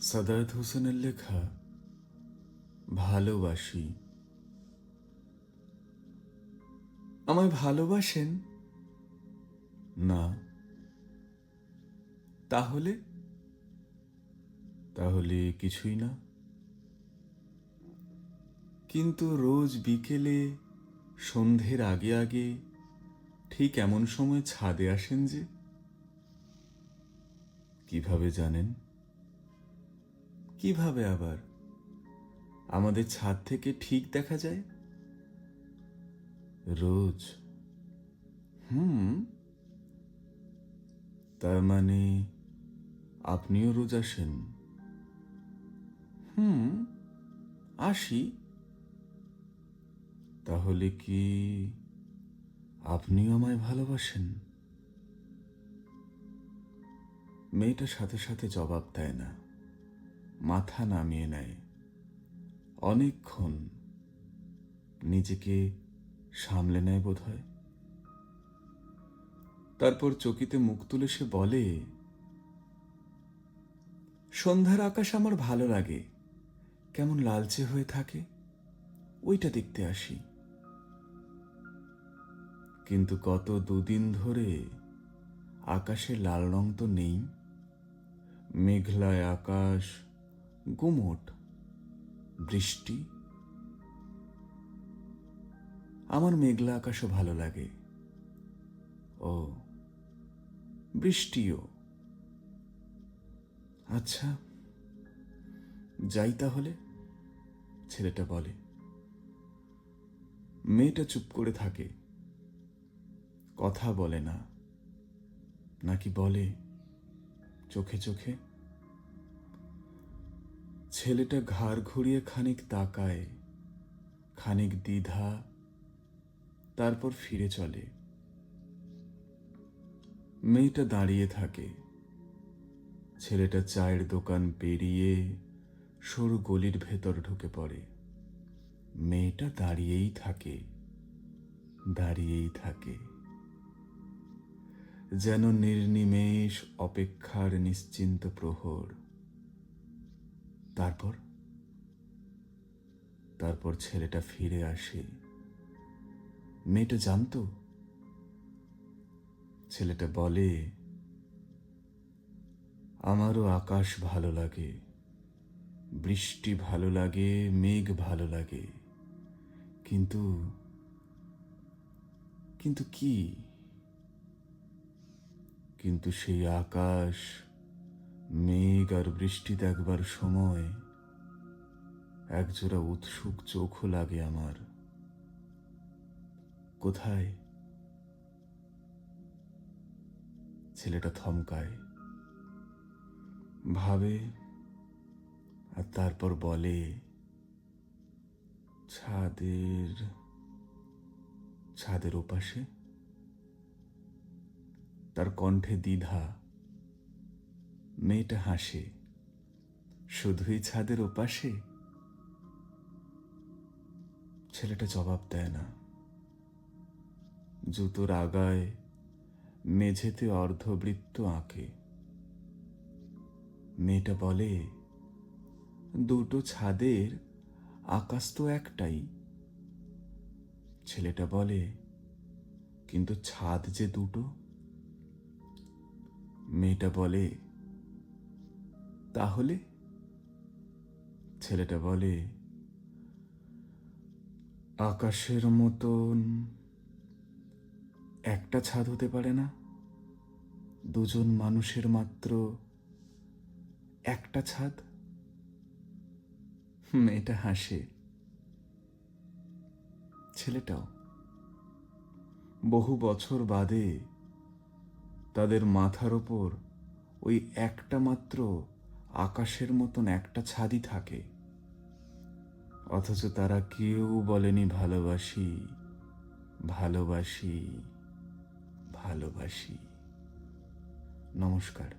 সাদাত হোসেনের লেখা ভালোবাসি। আমায় ভালোবাসেন না? তাহলে তাহলে কিছুই না। কিন্তু রোজ বিকেলে সন্ধ্যের আগে আগে ঠিক এমন সময় ছাদে আসেন যে? কিভাবে জানেন? কিভাবে আবার আমাদের ছাদ থেকে ঠিক দেখা যায়? রোজ। তার মানে আপনিও রোজ আসেন? আসি। তাহলে কি আপনিও আমায় ভালোবাসেন? মেয়েটা সাথে সাথে জবাব দেয় না, মাথা নামিয়ে নেয়। অনেকক্ষণ নিজেকে সামলে নেয় বোধহয়। তারপর চকিতে মুখ তুলে সে বলে, সন্ধ্যার আকাশ আমার ভালো লাগে, কেমন লালচে হয়ে থাকে, ওইটা দেখতে আসি। কিন্তু গত দুদিন ধরে আকাশে লাল রং তো নেই। মেঘলায় আকাশ, গুমোট, বৃষ্টি। আমার মেঘলা আকাশও ভালো লাগে। ও, বৃষ্টিও। আচ্ছা, যাই তাহলে, ছেলেটা বলে। মেয়েটা চুপ করে থাকে, কথা বলে না। নাকি বলে চোখে চোখে? ছেলেটা ঘাড় ঘুরিয়ে খানিক তাকায়, খানিক দ্বিধা, তারপর ফিরে চলে। মেয়েটা দাঁড়িয়ে থাকে। ছেলেটা চায়ের দোকান পেরিয়ে সরু গলির ভেতর ঢুকে পড়ে। মেয়েটা দাঁড়িয়েই থাকে, দাঁড়িয়েই থাকে, যেন নির্নিমেষ অপেক্ষার নিশ্চিন্ত প্রহর। তারপর তারপর ছেলেটা ফিরে আসে। মেয়েটা জানতো। ছেলেটা বলে, আমারও আকাশ ভালো লাগে, বৃষ্টি ভালো লাগে, মেঘ ভালো লাগে, কিন্তু কিন্তু কি? কিন্তু সেই আকাশ, মেঘ আর বৃষ্টি দেখবার সময় একজোড়া উৎসুক চোখও লাগে আমার। কোথায়? ছেলেটা থমকায়, ভাবে, আর তারপর বলে, ছাদের ছাদের ওপাশে। তার কণ্ঠে দ্বিধা। মেয়েটা হাসে, শুধুই ছাদের ওপাশে? ছেলেটা জবাব দেয় না। জুতোর আগায় মেঝেতে অর্ধবৃত্ত আঁকে। মেয়েটা বলে, দুটো ছাদের আকাশ তো একটাই। ছেলেটা বলে, কিন্তু ছাদ যে দুটো। মেয়েটা বলে, তাহলে? ছেলেটা বলে, আকাশের মতন একটা ছাদ হতে পারে না? দুজন মানুষের মাত্র একটা ছাদ? মেয়েটা হাসে। ছেলেটাও। বহু বছর বাদে তাদের মাথার ওপর ওই একটা মাত্র আকাশের মতন একটা ছাদই থাকে, অথচ তারা কেউ বলেনি ভালোবাসি, ভালোবাসি, ভালোবাসি। নমস্কার।